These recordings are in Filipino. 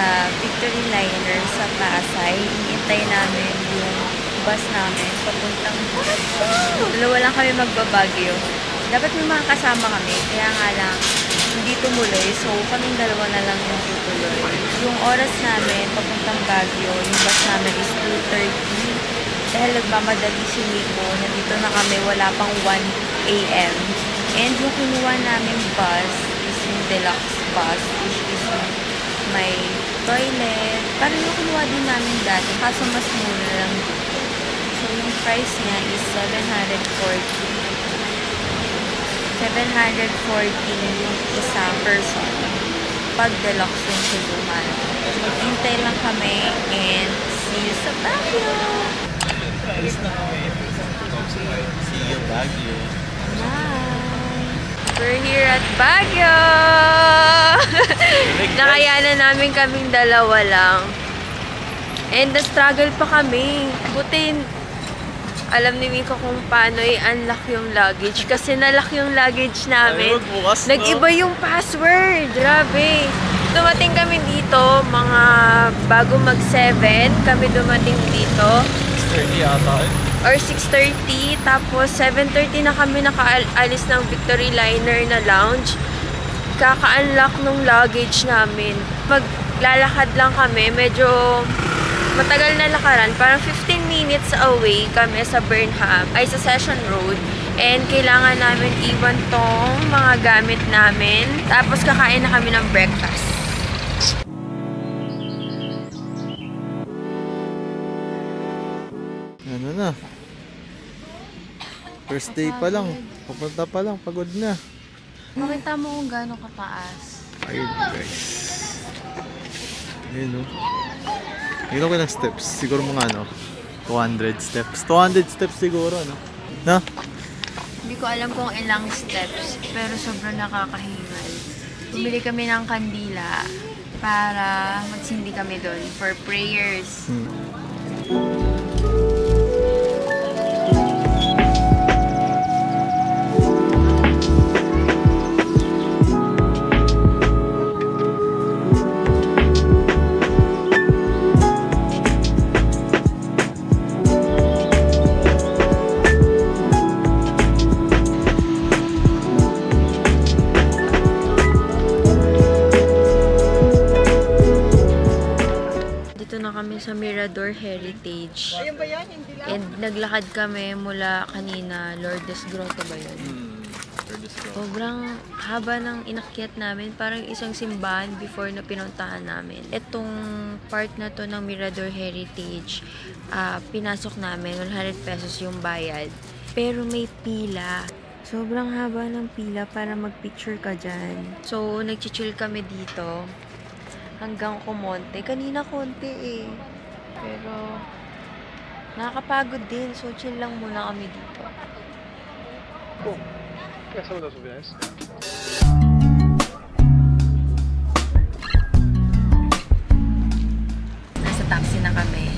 sa Victory Liner sa Pasay. Hinihintay namin yung bus namin papuntang dalawa lang kami magbabagyo. Dapat may mga kasama kami, kaya nga lang hindi tumuloy. So, kaming dalawa na lang yung tutuloy. Yung oras namin papuntang Baguio, yung bus namin is 2:30. Dahil nagmamadali si Nico, nandito na kami, wala pang 1 AM. And yung kinuha namin bus is yung deluxe bus, which is may toilet. Parang yung kinuha din namin dati, kaso mas mura lang dito. So, yung price niya is 740 yung isang person. Pag deluxe yung kinuha. Maghintay lang kami and see you sa Baguio! See you Baguio. Bye! We're here at Baguio! Nakayanan namin kaming dalawa lang. And na-struggle pa kami. Buti alam ni Miko kung paano i-unlock yung luggage. Kasi nalock yung luggage namin. Nag-iba yung password. Grabe. Dumating kami dito, mga bago mag-7. Kami dumating dito. 6:30 yata eh. Or 6:30. Tapos 7:30 na kami nakaalis ng Victory Liner na lounge. Kaka-unlock nung luggage namin. Maglalakad lang kami. Medyo matagal na lakaran. Parang 15 minutes away kami sa Burnham. Ay, sa Session Road. And kailangan namin iwan tong mga gamit namin. Tapos kakain na kami ng breakfast. Ano na? First day pa lang. Pupunta pa lang. Pagod na. Makita mo kung gano'ng kataas. Ayun guys. Ayun o. Ayun ako ng steps. Siguro mga ano. 200 steps. 200 steps siguro no? Na? Hindi ko alam kung ilang steps. Pero sobrang nakakahingal. Bumili kami ng kandila para magsindi kami doon for prayers. Sa Mirador Heritage. And naglakad kami mula kanina, Lourdes Grotto ba yun? Sobrang haba ng inakyat namin. Parang isang simbahan before na pinuntahan namin. Itong part na to ng Mirador Heritage, pinasok namin, 100 pesos yung bayad. Pero may pila. Sobrang haba ng pila para magpicture ka dyan. So, nag-chill kami dito. Hanggang kumonte. Kanina konti eh. Pero, nakakapagod din. So, chill lang muna kami dito. Nasa taxi na kami.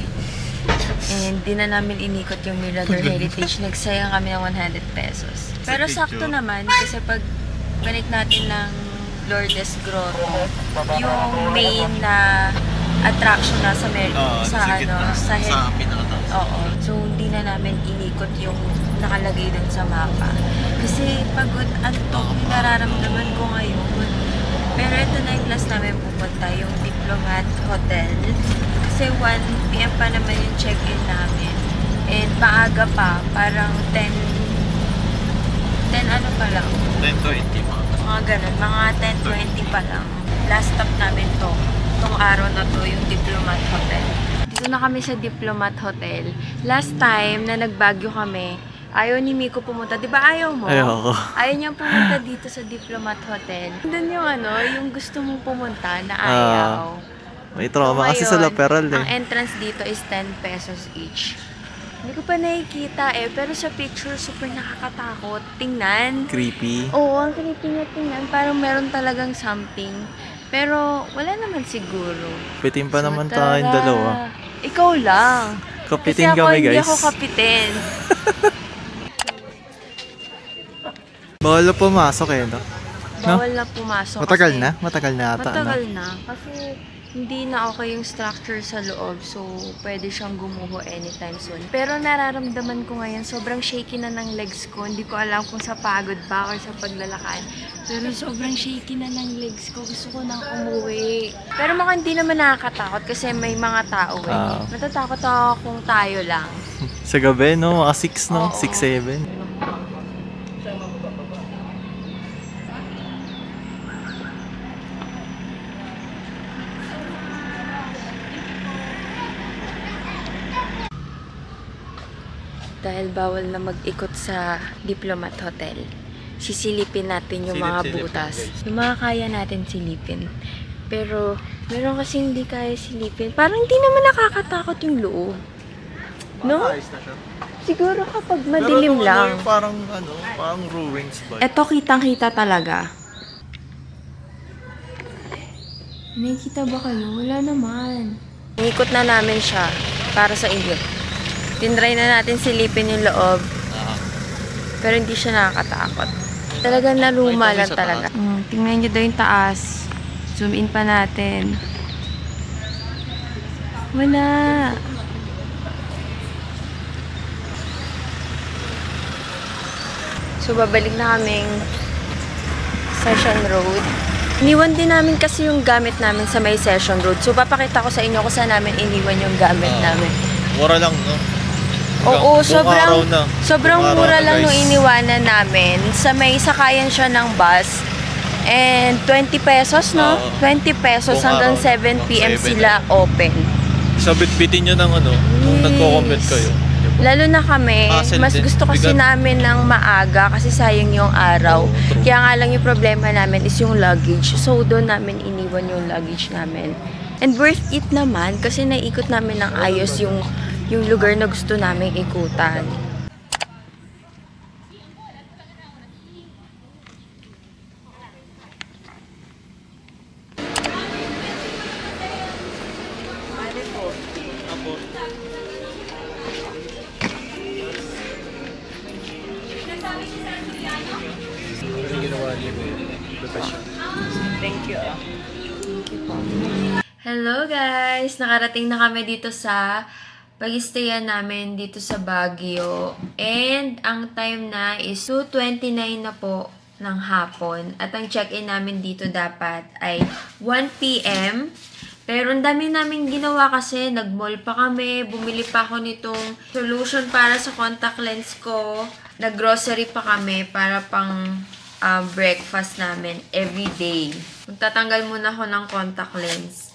And di na namin inikot yung Mirador Heritage. Nagsayang kami ng 100 pesos. Pero sakto naman. Kasi pag balik natin ng Lourdes Grotto, yung main na attraction na sa pinakataas. Oo. So, hindi na namin inikot yung nakalagay dun sa mapa. Kasi pagod at yung nararamdaman ko ngayon. Pero ito na yung last namin pupunta, yung Diplomat Hotel. Kasi 1 PM pa naman yung check-in namin. And maaga pa, parang 10 ano pa lang. 10:20 Mga ganun, mga 10:20 pa lang. Last stop namin itong araw na to, yung Diplomat Hotel. Dito na kami sa Diplomat Hotel. Last time na nagbagyo kami, ayaw ni Miko pumunta. Di ba ayaw mo? Ayoko. Ayaw niyang pumunta dito sa Diplomat Hotel. Doon yung yung gusto mong pumunta na ayaw. May trauma kasi sa Laperal eh. Ang entrance dito is 10 pesos each. Hindi ko pa nakikita pero sa picture super nakakatakot. Tingnan. Creepy. Oo, ang creepy niya tingnan. Parang meron talagang something. Pero wala naman siguro. Kapitin pa naman tayong dalawa. Ikaw lang. Kapitin kasi kami guys. Hindi ako kapitin. Bawal na pumasok eh, no? Bawal na pumasok. Matagal na? Matagal na ata. Matagal na. Kasi hindi na okay yung structure sa loob. So, pwede siyang gumuho anytime soon. Pero nararamdaman ko ngayon, sobrang shaky na ng legs ko. Hindi ko alam kung sa pagod ba or sa paglalakad. Pero sobrang shaky na ng legs ko. Gusto ko nang umuwi. Pero mukhang hindi naman nakakatakot kasi may mga tao eh. Natatakot ako kung tayo lang. Sa gabi, no? Mga 6, no? Oo. 6, 7. Dahil bawal na mag-ikot sa Diplomat Hotel, sisilipin natin yung mga butas. Yung mga kaya natin silipin. Pero, meron kasi hindi kaya silipin. Parang hindi naman nakakatakot yung loob. No? Siguro kapag madilim lang. Parang ruins ba? Eto, kitang-kita talaga. Nakikita ba kayo? Wala naman. Iikot na namin siya para sa inyo. Tinry na natin silipin yung loob. Pero hindi siya nakakatakot. Talagang naluma lang talaga. Tingnan nyo daw yung taas. Zoom in pa natin. Wala. So, babalik na kaming Session Road. Iniwan din namin kasi yung gamit namin sa may Session Road. So, papakita ko sa inyo kung saan namin iniwan yung gamit namin. Mura lang, no? Oo, sobrang mura lang guys. yung iniwanan namin. Sa may sakayan siya ng bus. And 20 pesos, no? 20 pesos hanggang 7 p.m. sila open. So, bitbitin nyo ng kung nagko-comment kayo. Lalo na kami, mas din. gusto kasi namin ng maaga kasi sayang yung araw. Kaya nga lang yung problema namin is yung luggage. So, doon namin iniwan yung luggage namin. And worth it naman kasi naikot namin ng ayos yung lugar na gusto namin ikutan. Thank you. Hello guys! Nakarating na kami dito sa pag-stayan namin dito sa Baguio. And ang time na is 2:29 na po ng hapon. At ang check-in namin dito dapat ay 1 p.m. Pero ang dami namin ginawa kasi nag-mall pa kami. Bumili pa ako nitong solution para sa contact lens ko. Nag-grocery pa kami para pang breakfast namin every day. Magtatanggal muna ako ng contact lens.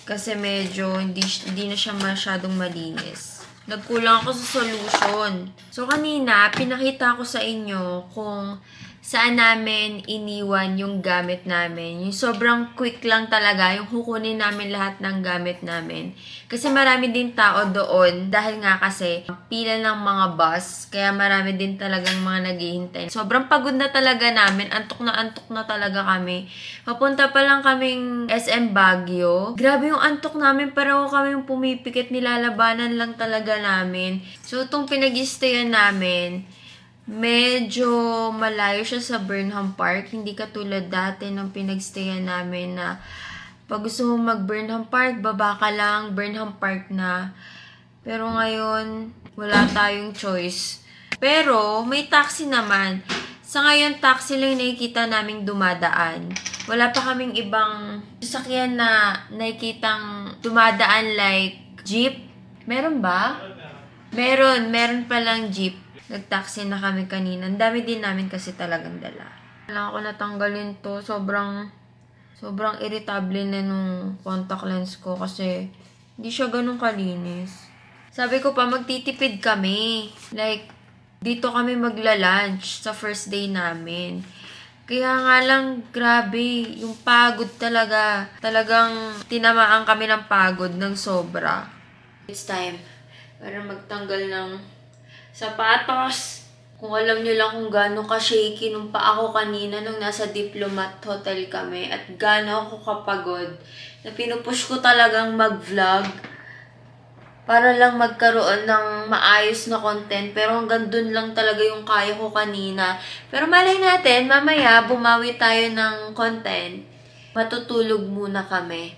Kasi medyo hindi na siya masyadong malinis. Nagkulang ako sa solution. So, kanina, pinakita ko sa inyo kung saan namin iniwan yung gamit namin. Yung sobrang quick lang talaga, yung kukunin namin lahat ng gamit namin. Kasi marami din tao doon, dahil nga kasi pila ng mga bus, kaya marami din talagang mga naghihintay. Sobrang pagod na talaga namin, antok na talaga kami. Papunta pa lang kaming SM Baguio. Grabe yung antok namin, pero kami pumipikit, nilalabanan lang talaga namin. So, itong pinag-stayan namin, medyo malayo siya sa Burnham Park. Hindi katulad dati ng pinagstayan namin na pag gusto mo mag-Burnham Park, baba ka lang, Burnham Park na. Pero ngayon, wala tayong choice. Pero, may taxi naman. Sa ngayon, taxi lang nakikita naming dumadaan. Wala pa kaming ibang sasakyan na nakikitang dumadaan like jeep. Meron ba? Meron palang jeep. Nag-taxi na kami kanina. Ang dami din namin kasi talagang dala. Kailangan ko natanggalin to. Sobrang irritable na nung contact lens ko kasi hindi siya ganun kalinis. Sabi ko pa, magtitipid kami. Like, dito kami magla-lunch sa first day namin. Kaya nga lang, grabe, yung pagod talaga. Talagang tinamaan kami ng pagod ng sobra. It's time para magtanggal ng sapatos. Kung alam nyo lang kung gaano ka-shaky nung pa ako kanina nung nasa Diplomat Hotel kami at gaano ako kapagod na pinupush ko talagang mag-vlog para lang magkaroon ng maayos na content. Pero hanggang dun lang talaga yung kaya ko kanina. Pero malay natin, mamaya bumawi tayo ng content. Matutulog muna kami.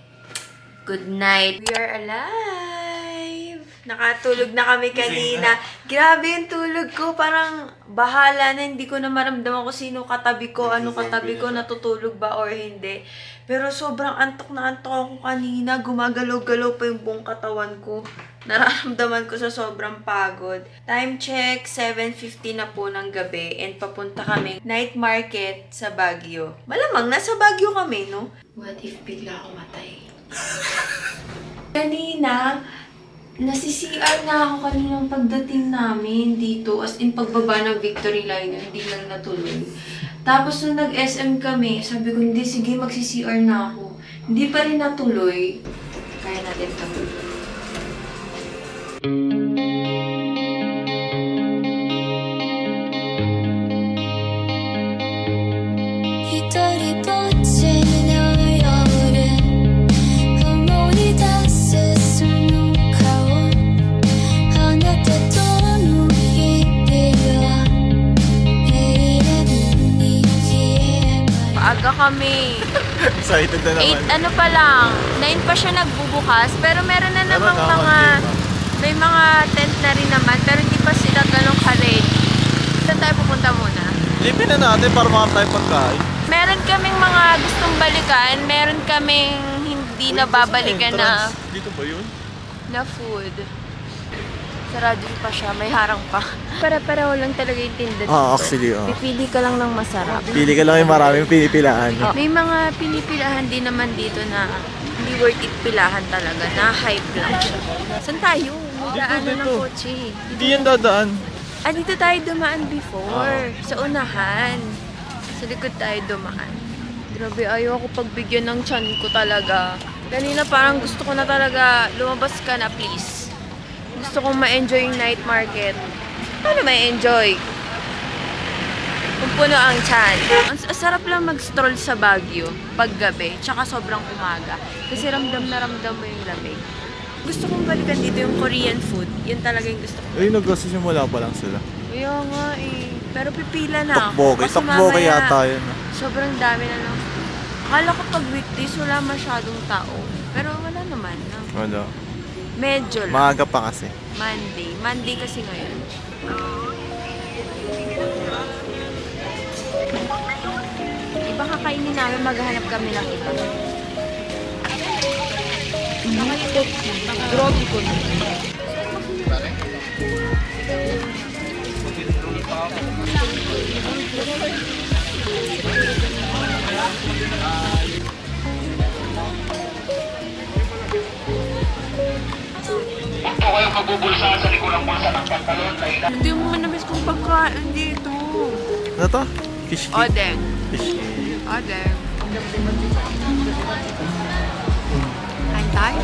Good night. We are alive! Nakatulog na kami kanina. Grabe yung tulog ko. Parang bahala na. Hindi ko na maramdaman kung sino katabi ko, ano katabi ko, natutulog ba or hindi. Pero sobrang antok na antok ako kanina. Gumagalaw-galaw pa yung buong katawan ko. Nararamdaman ko sa sobrang pagod. Time check, 7:50 na po ng gabi and papunta kami night market sa Baguio. Malamang nasa Baguio kami, no? What if bigla ako matay? Kanina, nasi-CR na ako kaninang pagdating namin dito. As in, pagbaba ng Victory Line, hindi lang natuloy. Tapos nung nag-SM kami, sabi ko, hindi, sige, magsi-CR na ako. Hindi pa rin natuloy. Kaya natin ito. Aga kami. Excited na naman. 8, ano pa lang, 9 pa siya nagbubukas, pero meron na namang may mga tent na rin naman, pero hindi pa sila ganun ka-ready. Saan tayo pupunta muna? Lipin na natin para makap tayo pagkain. Meron kaming mga gustong balikan, meron kaming hindi na babalikan na... Dito ba yun? Na food. Sarado pa siya, may harang pa. Para-pareho lang talaga yung tinda dito. Actually, Pipili ka lang ng masarap. Pili ka lang yung maraming pinipilaan. May mga pinipilahan din naman dito na hindi worth it pilahan talaga, na hype lang siya. Saan tayo? Daanan ng kotse. Hindi yan dadaan. Dito tayo dumaan before. Sa unahan. Sa likod tayo dumaan. Grabe, ayaw ako pagbigyan ng tiyan ko talaga. Kanina parang gusto ko na talaga lumabas ka na, please. Gusto kong ma-enjoy yung night market. Paano ma-enjoy? Kung puno ang tiyan. Ang sarap lang mag-stroll sa Baguio paggabi, tsaka sobrang umaga. Kasi ramdam na ramdam mo yung lamig. Gusto kong balikan dito yung Korean food. Yun talaga yung gusto ko. Ay, nagkasimula pa lang sila. Kaya nga eh. Pero pipila na Takbo ako. Kasi mamaya, yata yun. sobrang dami na lang. Akala ko pag weekdays wala masyadong tao. Pero wala naman. No? Wala. Medyo lang. Maaga pa kasi. Monday kasi ngayon. Iba kakainin namin, maghanap kami ng iba. Drogi ko na. Kayong magbubulsa sa likod ng bulsa ng pantalon dahil Hindi mo manamis kong pagkain dito. Ano to? Fish cake? Odeng. Fish cake. Odeng. Kain tayo.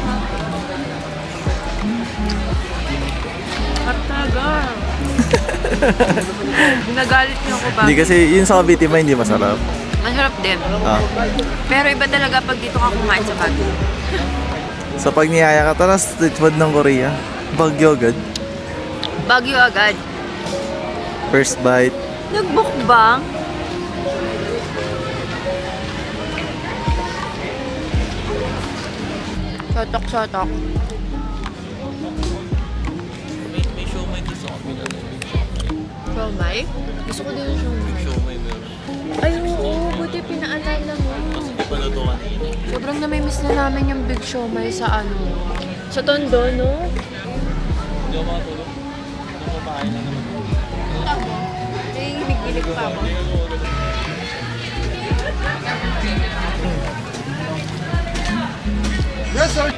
Sarap talaga. Nagalit niyo ako ba? Hindi kasi yun sa Cavite ma hindi masarap. Masarap din. Pero iba talaga pag dito ka kumain sa Baguio. Sa pag niyaya ka, tara street food ng Korea. Baguio agad. Baguio agad. First bite. Nagbukbang? Sotok. May siomay gusto ko pinalagay. Siomay? Gusto ko din yung siomay. Siomay meron. Ay, oo. Buti pinaalala mo. Kasi di pa luto kanina. Sobrang namimiss na namin yung big siomay sa ano. Sa Tondo, no? Hindi ako makatulog. Hindi ako makain na naman. Tama. Hilig-hilig pa ako. Yes, sir!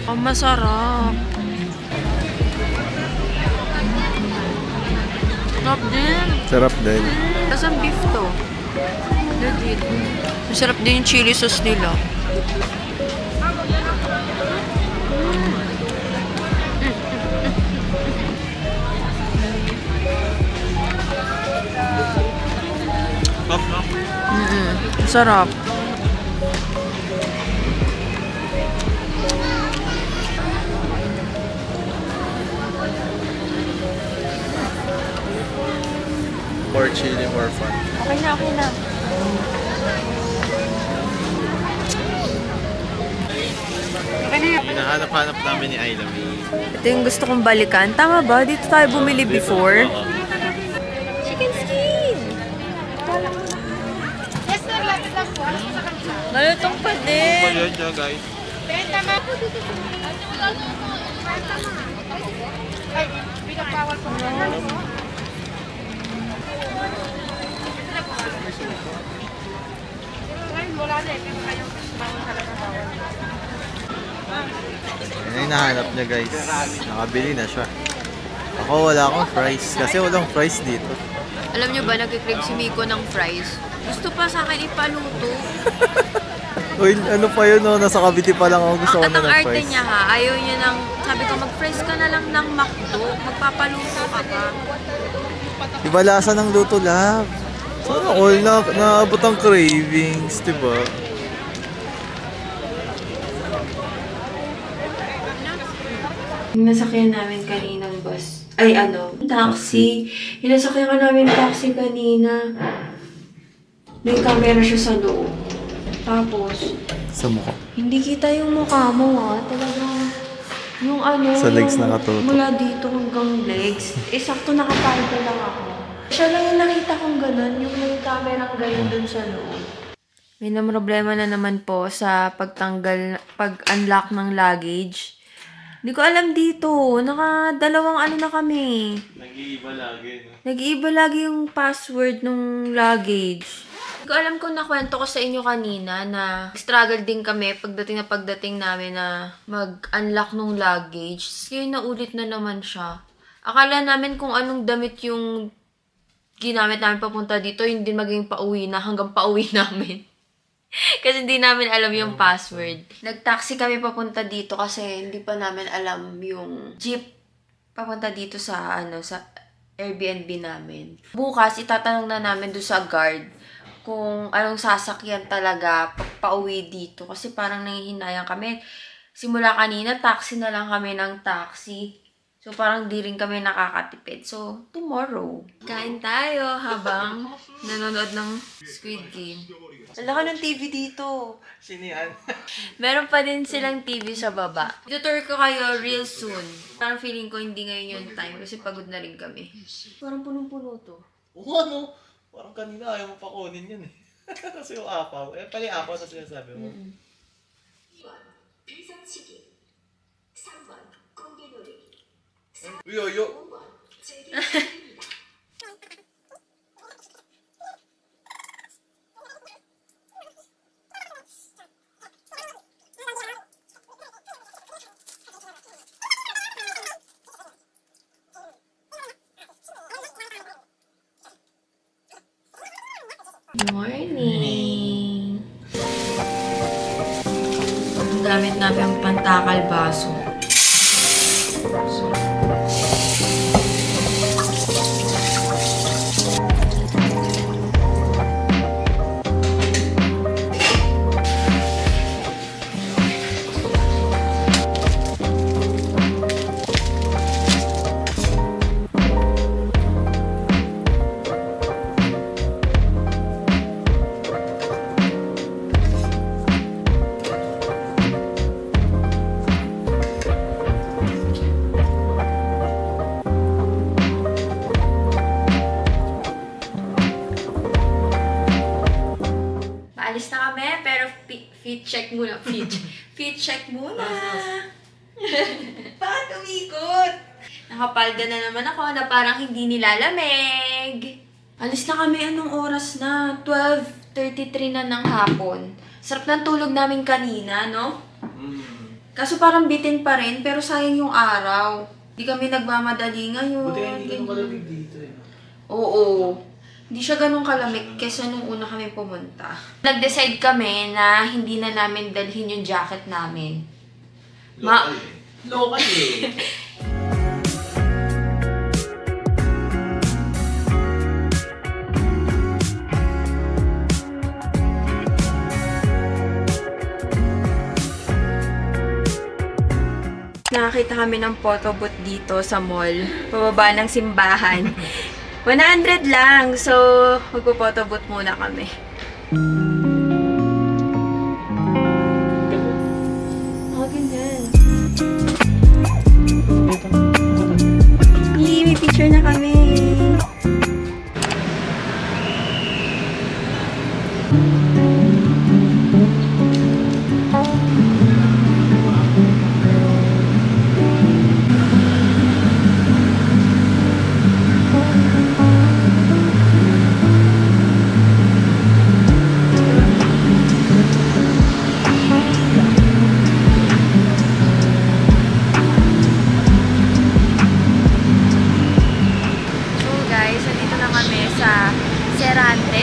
Ang masarap. Sarap din. Sarap din. Tapos ang beef to. Legit. Masarap din yung chili sauce nila. Sarap. More chili, more fun. Okay Okay na, okay na. Hinahanap-hanap namin ni Ayla May. Ito yung gusto kong balikan. Tama ba? Dito tayo bumili before. Chicken skin! Malutong pa din. Ayun siya, guys. Yan yung nahanap niya, guys. Nakabili na siya. Ako wala akong fries. Kasi walang fries dito. Alam nyo ba, nag-crave si Miko ng fries. Gusto pa sa akin ipaluto. Uy, ano pa yun, no? Nasa Cavite pa lang ako gusto ko na ng Ang arte fries. niya ha, ayaw niya ng, sabi ko mag-fries ka na lang ng McDo, magpapaluto ka pa. Iba lasa ng luto, love. Sana all naabot ang cravings, diba? Yung nasakyan namin kaninang bus, ay taxi. Yung nasakyan ka namin taxi kanina, may camera siya sa loob. Tapos, Sa mukha. hindi kita yung mukha mo ha, talagang yung Sa legs yung nakatutok. mula dito hanggang legs, sakto nakaparito lang ako. Siya lang yung nakita kong ganun, yung may camera ganun dun sa loob. May problema na naman po sa pag-unlock ng luggage. Hindi ko alam dito. Nakadalawang na kami. Nag-iiba lagi, no? Nag-iiba lagi yung password ng luggage. Hindi ko alam kung nakwento ko sa inyo kanina na struggle din kami pagdating namin na mag-unlock ng luggage. Kaya naulit na naman siya. Akala namin kung anong damit yung ginamit namin papunta dito, yun din maging pauwi na hanggang pauwi namin. Kasi hindi namin alam yung password. Nag-taxi kami papunta dito kasi hindi pa namin alam yung jeep papunta dito sa sa Airbnb namin. Bukas itatanong na namin doon sa guard kung anong sasakyan talaga pauwi dito kasi parang nangihinayang kami. Simula kanina taxi na lang kami ng taxi. So parang di rin kami nakakatipid. So tomorrow, kain tayo habang nanonood ng Squid Game. Wala ka ng TV dito. Sino yan? Meron pa din silang TV sa baba. Tutor ko kayo real soon. Parang feeling ko hindi ngayon yung time kasi pagod na rin kami. Parang punong-puno to. Oo, ano? Parang kanina ayaw mo pa kunin yun eh. Kasi yung apaw. Eh, pali apaw sa sinasabi mo. 2번 비상식이 3번 공개놀이 Uyo. 5번 제기입니다. Good morning! Gamit namin ang pantakal baso. Alis na kami, pero fit check muna. Fit check muna. Bakit umikot? Nakapalda na naman ako na parang hindi nilalamig. Alis na kami, anong oras na? 12:33 na ng hapon. Sarap ng tulog namin kanina, no? Kaso parang bitin pa rin, pero sayang yung araw. Di kami nagmamadali ngayon. Buti hindi ka malamig dito eh. Oo. Hindi siya ganun kalamig kesa nung una kami pumunta. Nag-decide kami na hindi na namin dalhin yung jacket namin. Local eh. Nakakita kami ng photo booth dito sa mall. Pababa ng simbahan. 100 lang. So, magpo-photobooth muna kami. Oh, ganyan. Yee, may picture na kami.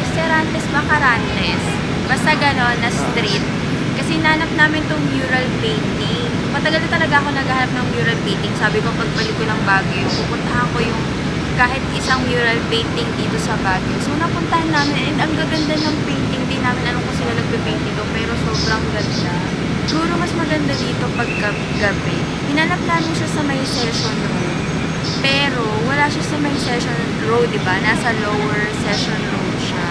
Serantes ba? Carantes. Basta gano'n na street. Kasi nanap namin tong mural painting. Matagal na talaga ako naghahanap ng mural painting. Sabi ko pagbalik ko ng Baguio, pupuntahan ko yung kahit isang mural painting dito sa Baguio. So napuntahan namin and ang gaganda ng painting. Di namin alam kung sila nagpe-paint dito pero sobrang ganda. Siguro mas maganda dito pag gabi. Hinanap namin siya sa may session room. Pero wala siya sa may session row, diba? Nasa lower session row siya.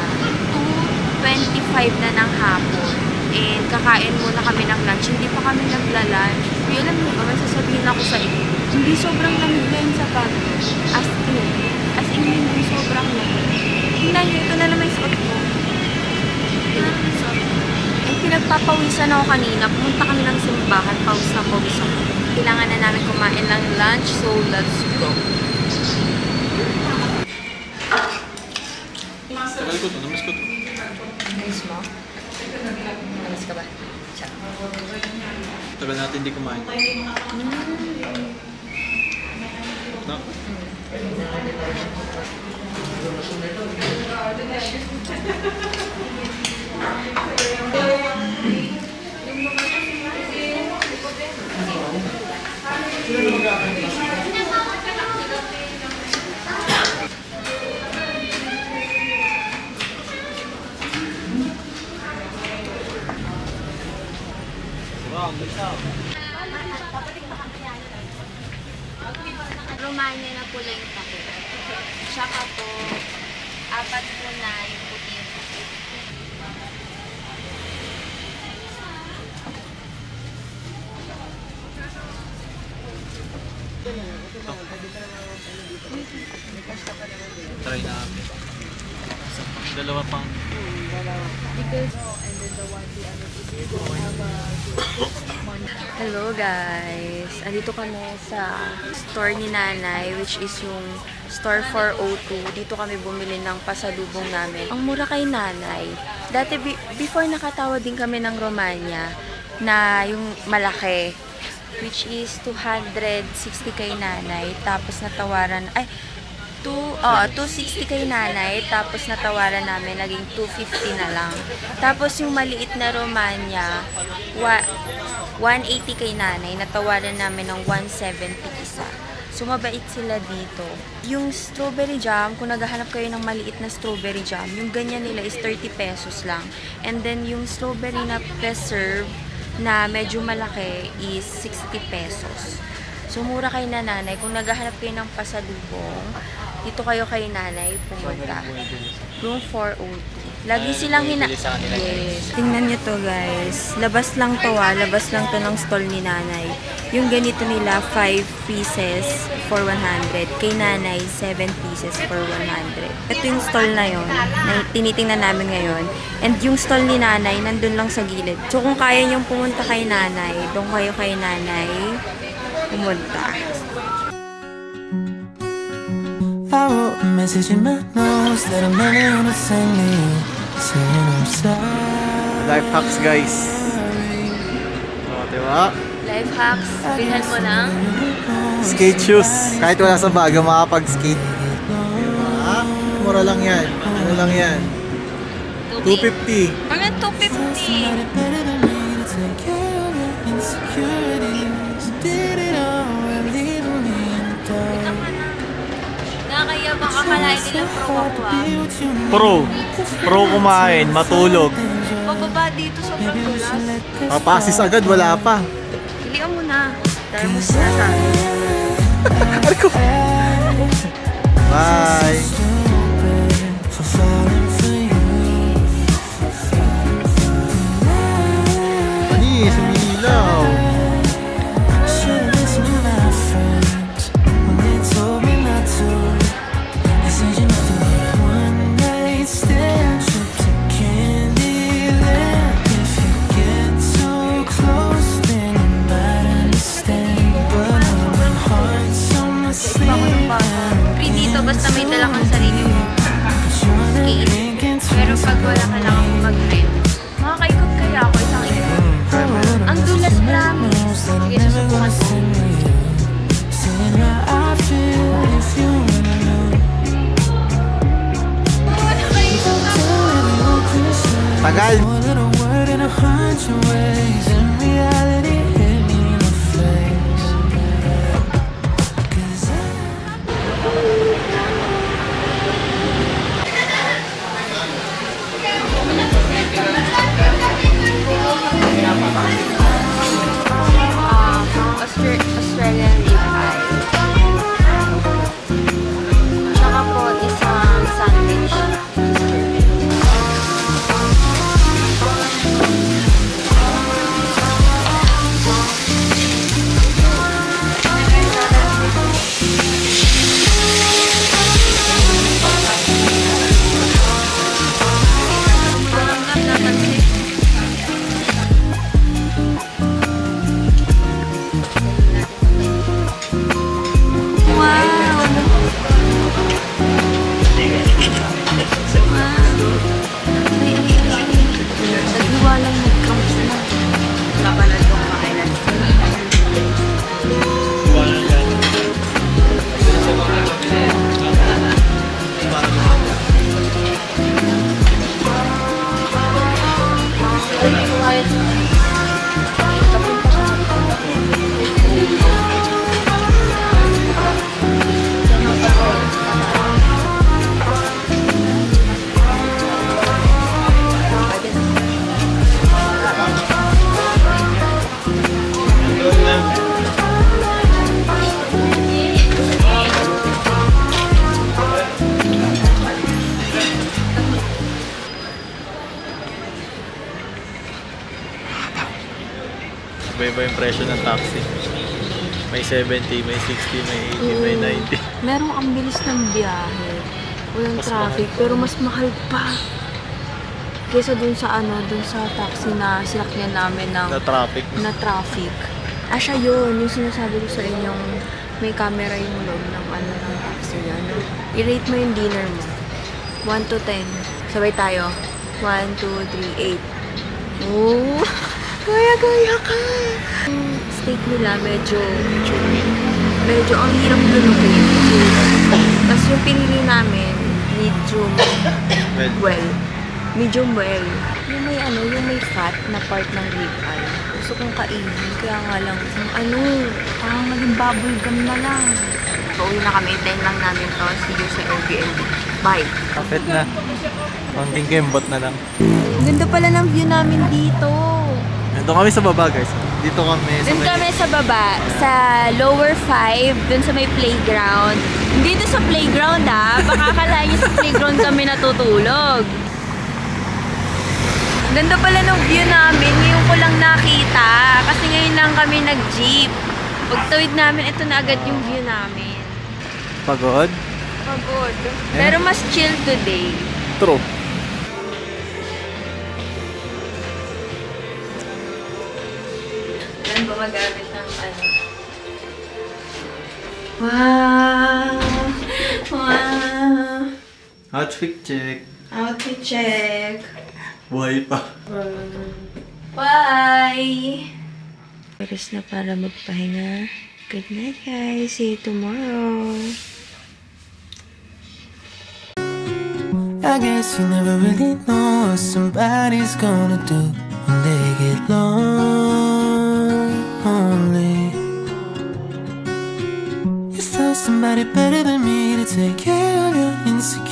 2:25 na ng hapon. And kakain muna kami ng lunch. Hindi pa kami nagla-lunch. Yung alam mo ba, may sasabihin ako sa inyo. Hindi sobrang lamig ngayon sa Baguio. As in, hindi sobrang lamig. Tingnan nyo, ito na naman yung suot ko. Ito na naman yung suot ko. And pinagpapawisan ako kanina. Pumunta kami ng simbahan. Pawis na pawis ako. Kailangan na namin kumain ng lunch. So, let's go. Tagal ko to, namiss ko to. Namiss mo? Namiss ka ba? Siya. Tagal natin hindi kumain. No? Romanya na pula yung takip. Tsaka po, 4 po na yung puti yung takip. Try namin. Dalawa pang. Hello guys! Andito kami sa store ni Nanay, which is yung store 402. Dito kami bumili ng pasalubong namin. Ang mura kay Nanay. Dati, before nakatawad din kami ng Romanya na yung malaki, which is 260 kay Nanay. Tapos natawaran, 260 kay Nanay, tapos natawaran namin, naging 250 na lang. Tapos yung maliit na Romanya, 180 kay Nanay, natawaran namin ng 170 isa. So, mabait sila dito. Yung strawberry jam, kung naghahanap kayo ng maliit na strawberry jam, yung ganyan nila is 30 pesos lang. And then, yung strawberry na preserve na medyo malaki is 60 pesos. So, mura kay Nanay. Kung naghahanap kayo ng pasalubong, dito kayo kay Nanay pumunta. Room 402. Lagi silang Yes. Tingnan nyo to guys. Labas lang to Labas lang to ng stall ni Nanay. Yung ganito nila, 5 pieces for 100. Kay Nanay, 7 pieces for 100. Ito yung stall na yon na tinitingnan namin ngayon. And yung stall ni Nanay, nandun lang sa gilid. So kung kaya nyong pumunta kay Nanay, doon kayo kay Nanay pumunta. I wrote a message in my notes that I'm never gonna send you, saying I'm sorry. Life hacks guys. Diba? Life hacks, bilhan mo lang. Skate shoes. Kahit wala sa baga, makapag-skate. Diba? Mura lang yan. Ano lang yan? 250. Ano 250? Better than me to take care of your insecurities. Did it all and leave me in the dark. Nakakaya baka kalahin nilang pro ako Pro kumain, matulog. Bababa dito sa Pagkulas. Papasis agad, wala pa. Hilihan mo na. Dahil mo sinasabi. Bye! falling for you. Ani, sumilaw. Should've listened to my friends when they told me not to. They said you have to make one night stand, trips to Candyland. If you get too close, then you might understand. But my heart's on the sleeve. Free dito, basta may dala kang sarili mo. Pero pag wala ka lang mag-rent, makakaikot kaya ako isang ikot. Ang dulas, promise. Sige, susubukan ko. Tagal. Australian rib eye. Tsaka po isang sandwich. Iba-iba yung presyo ng taxi. May 70, may 60, may 80, may 90. Merong ang bilis ng biyahe. Walang Mas traffic, mahal pa. pero mas mahal pa. Kesa dun sa dun sa taxi na sinakyan namin ng Na traffic. na traffic. Siya yun, yung sinasabi ko sa inyong may camera yung loob ng ng taxi na. I-rate mo yung dinner mo. 1 to 10. Sabay tayo. 1, 2, 3, 8. Oh! Gaya-gaya ka! Yung steak nila medyo ang hirap lunukin. Tapos yung pinili namin, medium well. Yung may fat na part ng rib eye. Gusto kong kainin, kaya nga lang, parang naging bubble gum na lang. Pauwi na kami, time lang namin to. See you sa Airbnb. Bye! Kapit na. Konting kembot na lang. Ganda pala ng view namin dito. Nandun kami sa baba, guys. Dito kami sa Doon kami sa baba, sa lower 5, doon sa may playground. Hindi doon sa playground baka akalain niyo sa playground kami natutulog. Ganda pala ng view namin, ngayon ko lang nakita. Kasi ngayon lang kami nag-jeep. Pagtawid namin, ito na agad yung view namin. Pagod? Pagod. Pero mas chill today. True. Saan ba magamit ng Wow! Wow! Outfit check. Outfit check. Buhay pa. Bye! Oras na para magpahinga. Good night, guys. See you tomorrow. I guess you never really know what somebody's gonna do when they get lonely. You found somebody better than me to take care of your insecurities.